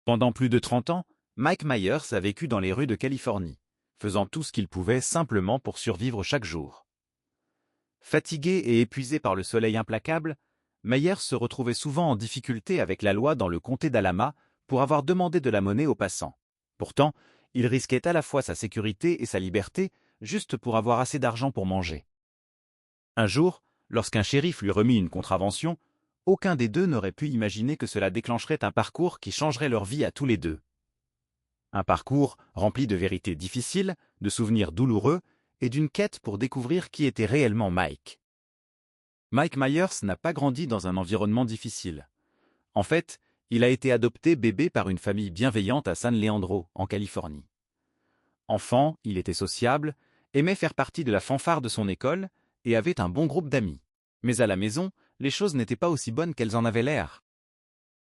Pendant plus de 30 ans, Mike Myers a vécu dans les rues de Californie, faisant tout ce qu'il pouvait simplement pour survivre chaque jour. Fatigué et épuisé par le soleil implacable, Myers se retrouvait souvent en difficulté avec la loi dans le comté d'Alama pour avoir demandé de la monnaie aux passants. Pourtant, il risquait à la fois sa sécurité et sa liberté juste pour avoir assez d'argent pour manger. Un jour, lorsqu'un shérif lui remit une contravention, aucun des deux n'aurait pu imaginer que cela déclencherait un parcours qui changerait leur vie à tous les deux. Un parcours rempli de vérités difficiles, de souvenirs douloureux et d'une quête pour découvrir qui était réellement Mike. Mike Myers n'a pas grandi dans un environnement difficile. En fait, il a été adopté bébé par une famille bienveillante à San Leandro, en Californie. Enfant, il était sociable, aimait faire partie de la fanfare de son école et avait un bon groupe d'amis. Mais à la maison, les choses n'étaient pas aussi bonnes qu'elles en avaient l'air.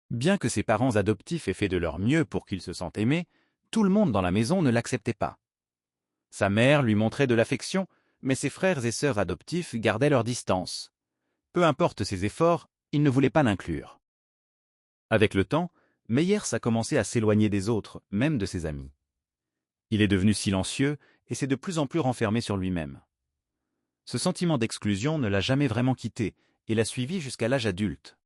Bien que ses parents adoptifs aient fait de leur mieux pour qu'il se sente aimé, tout le monde dans la maison ne l'acceptait pas. Sa mère lui montrait de l'affection, mais ses frères et sœurs adoptifs gardaient leur distance. Peu importe ses efforts, ils ne voulaient pas l'inclure. Avec le temps, Myers a commencé à s'éloigner des autres, même de ses amis. Il est devenu silencieux et s'est de plus en plus renfermé sur lui-même. Ce sentiment d'exclusion ne l'a jamais vraiment quitté et l'a suivi jusqu'à l'âge adulte.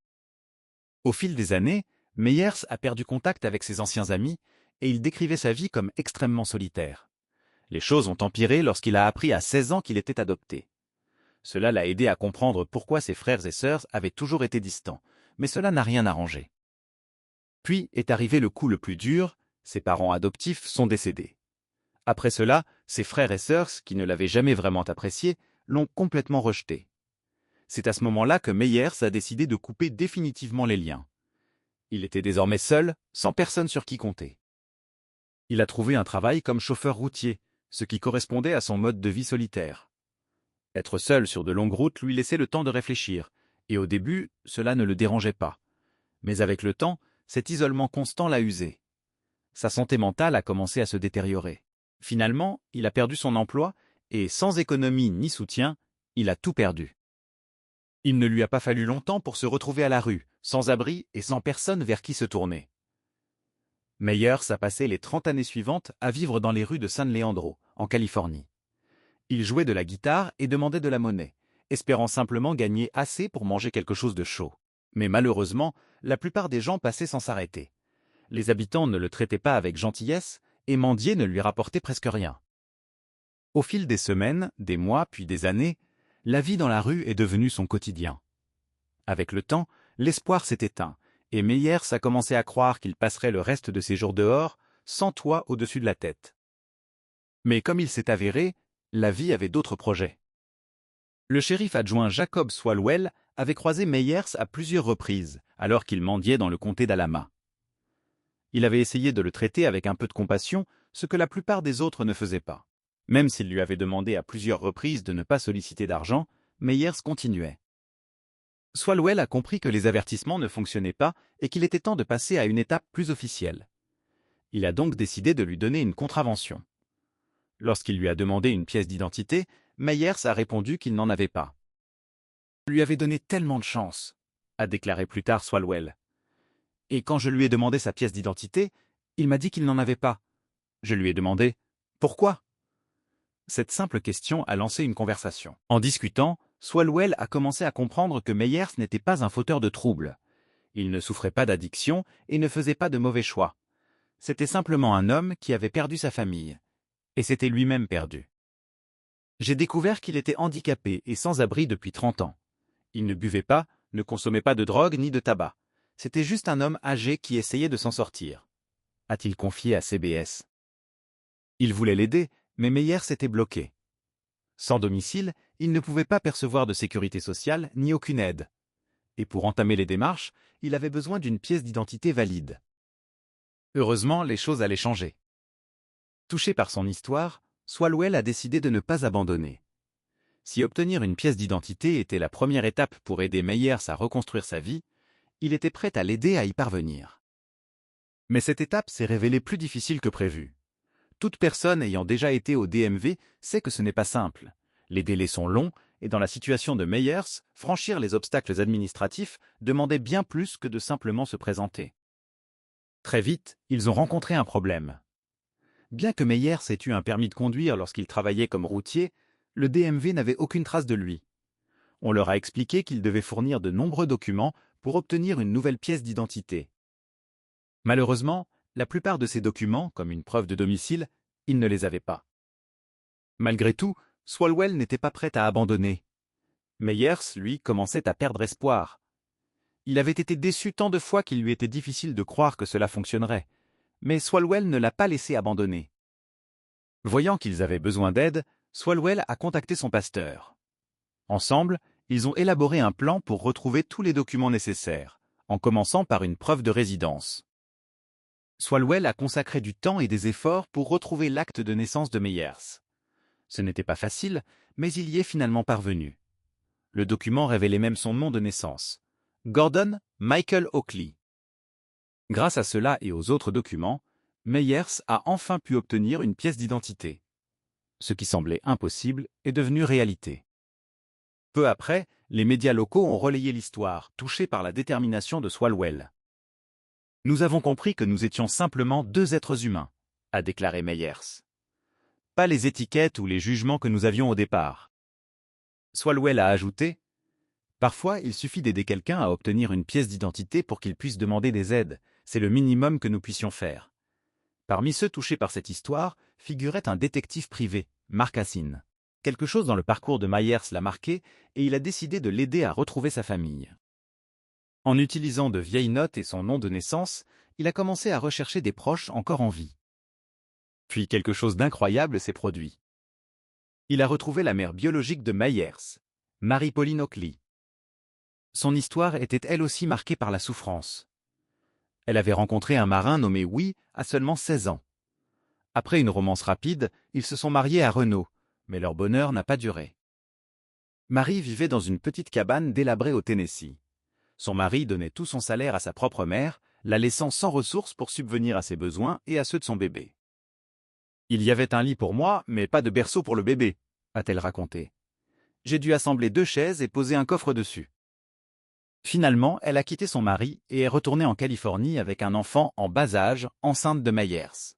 Au fil des années, Myers a perdu contact avec ses anciens amis et il décrivait sa vie comme extrêmement solitaire. Les choses ont empiré lorsqu'il a appris à 16 ans qu'il était adopté. Cela l'a aidé à comprendre pourquoi ses frères et sœurs avaient toujours été distants, mais cela n'a rien arrangé. Puis est arrivé le coup le plus dur, ses parents adoptifs sont décédés. Après cela, ses frères et sœurs, qui ne l'avaient jamais vraiment apprécié, l'ont complètement rejeté. C'est à ce moment-là que Myers a décidé de couper définitivement les liens. Il était désormais seul, sans personne sur qui compter. Il a trouvé un travail comme chauffeur routier, ce qui correspondait à son mode de vie solitaire. Être seul sur de longues routes lui laissait le temps de réfléchir, et au début, cela ne le dérangeait pas. Mais avec le temps, cet isolement constant l'a usé. Sa santé mentale a commencé à se détériorer. Finalement, il a perdu son emploi, et sans économie ni soutien, il a tout perdu. Il ne lui a pas fallu longtemps pour se retrouver à la rue, sans abri et sans personne vers qui se tourner. Myers a passé les 30 années suivantes à vivre dans les rues de San Leandro, en Californie. Il jouait de la guitare et demandait de la monnaie, espérant simplement gagner assez pour manger quelque chose de chaud. Mais malheureusement, la plupart des gens passaient sans s'arrêter. Les habitants ne le traitaient pas avec gentillesse et mendier ne lui rapportait presque rien. Au fil des semaines, des mois puis des années, la vie dans la rue est devenue son quotidien. Avec le temps, l'espoir s'est éteint, et Myers a commencé à croire qu'il passerait le reste de ses jours dehors, sans toit au-dessus de la tête. Mais comme il s'est avéré, la vie avait d'autres projets. Le shérif adjoint Jacob Swalwell avait croisé Myers à plusieurs reprises, alors qu'il mendiait dans le comté d'Alama. Il avait essayé de le traiter avec un peu de compassion, ce que la plupart des autres ne faisaient pas. Même s'il lui avait demandé à plusieurs reprises de ne pas solliciter d'argent, Myers continuait. Swalwell a compris que les avertissements ne fonctionnaient pas et qu'il était temps de passer à une étape plus officielle. Il a donc décidé de lui donner une contravention. Lorsqu'il lui a demandé une pièce d'identité, Myers a répondu qu'il n'en avait pas. « Je lui avais donné tellement de chance », a déclaré plus tard Swalwell. « Et quand je lui ai demandé sa pièce d'identité, il m'a dit qu'il n'en avait pas. Je lui ai demandé « Pourquoi ?» Cette simple question a lancé une conversation. En discutant, Swalwell a commencé à comprendre que Myers n'était pas un fauteur de troubles. Il ne souffrait pas d'addiction et ne faisait pas de mauvais choix. C'était simplement un homme qui avait perdu sa famille. Et s'était lui-même perdu. J'ai découvert qu'il était handicapé et sans abri depuis 30 ans. Il ne buvait pas, ne consommait pas de drogue ni de tabac. C'était juste un homme âgé qui essayait de s'en sortir, a-t-il confié à CBS. Il voulait l'aider, mais Myers s'était bloqué. Sans domicile, il ne pouvait pas percevoir de sécurité sociale ni aucune aide. Et pour entamer les démarches, il avait besoin d'une pièce d'identité valide. Heureusement, les choses allaient changer. Touché par son histoire, Swalwell a décidé de ne pas abandonner. Si obtenir une pièce d'identité était la première étape pour aider Myers à reconstruire sa vie, il était prêt à l'aider à y parvenir. Mais cette étape s'est révélée plus difficile que prévu. Toute personne ayant déjà été au DMV sait que ce n'est pas simple. Les délais sont longs et dans la situation de Myers, franchir les obstacles administratifs demandait bien plus que de simplement se présenter. Très vite, ils ont rencontré un problème. Bien que Meyers ait eu un permis de conduire lorsqu'il travaillait comme routier, le DMV n'avait aucune trace de lui. On leur a expliqué qu'il devait fournir de nombreux documents pour obtenir une nouvelle pièce d'identité. Malheureusement, la plupart de ces documents, comme une preuve de domicile, il ne les avait pas. Malgré tout, Swalwell n'était pas prêt à abandonner. Meyers, lui, commençait à perdre espoir. Il avait été déçu tant de fois qu'il lui était difficile de croire que cela fonctionnerait, mais Swalwell ne l'a pas laissé abandonner. Voyant qu'ils avaient besoin d'aide, Swalwell a contacté son pasteur. Ensemble, ils ont élaboré un plan pour retrouver tous les documents nécessaires, en commençant par une preuve de résidence. Swalwell a consacré du temps et des efforts pour retrouver l'acte de naissance de Meyers. Ce n'était pas facile, mais il y est finalement parvenu. Le document révélait même son nom de naissance. Gordon Michael Oakley. Grâce à cela et aux autres documents, Meyers a enfin pu obtenir une pièce d'identité. Ce qui semblait impossible est devenu réalité. Peu après, les médias locaux ont relayé l'histoire, touchés par la détermination de Swalwell. « Nous avons compris que nous étions simplement deux êtres humains », a déclaré Meyers. Pas les étiquettes ou les jugements que nous avions au départ. Swalwell a ajouté « Parfois, il suffit d'aider quelqu'un à obtenir une pièce d'identité pour qu'il puisse demander des aides. C'est le minimum que nous puissions faire. » Parmi ceux touchés par cette histoire figurait un détective privé, Mark Hassin. Quelque chose dans le parcours de Meyers l'a marqué et il a décidé de l'aider à retrouver sa famille. En utilisant de vieilles notes et son nom de naissance, il a commencé à rechercher des proches encore en vie. Puis quelque chose d'incroyable s'est produit. Il a retrouvé la mère biologique de Meyers, Mary-Pauline Oakley. Son histoire était elle aussi marquée par la souffrance. Elle avait rencontré un marin nommé Wee à seulement 16 ans. Après une romance rapide, ils se sont mariés à Renault, mais leur bonheur n'a pas duré. Marie vivait dans une petite cabane délabrée au Tennessee. Son mari donnait tout son salaire à sa propre mère, la laissant sans ressources pour subvenir à ses besoins et à ceux de son bébé. « Il y avait un lit pour moi, mais pas de berceau pour le bébé », a-t-elle raconté. « J'ai dû assembler 2 chaises et poser un coffre dessus. » Finalement, elle a quitté son mari et est retournée en Californie avec un enfant en bas âge, enceinte de Meyers.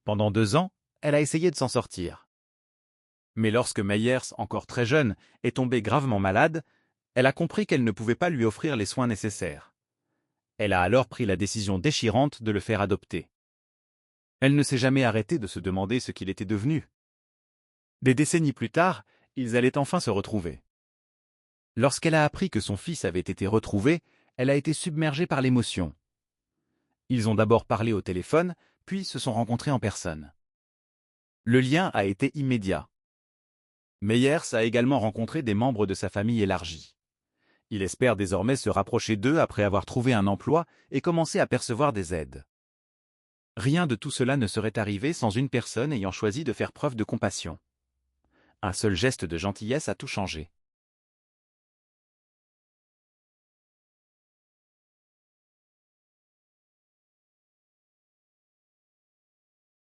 Pendant 2 ans, elle a essayé de s'en sortir. Mais lorsque Meyers, encore très jeune, est tombé gravement malade, elle a compris qu'elle ne pouvait pas lui offrir les soins nécessaires. Elle a alors pris la décision déchirante de le faire adopter. Elle ne s'est jamais arrêtée de se demander ce qu'il était devenu. Des décennies plus tard, ils allaient enfin se retrouver. Lorsqu'elle a appris que son fils avait été retrouvé, elle a été submergée par l'émotion. Ils ont d'abord parlé au téléphone, puis se sont rencontrés en personne. Le lien a été immédiat. Meyers a également rencontré des membres de sa famille élargie. Il espère désormais se rapprocher d'eux après avoir trouvé un emploi et commencer à percevoir des aides. Rien de tout cela ne serait arrivé sans une personne ayant choisi de faire preuve de compassion. Un seul geste de gentillesse a tout changé.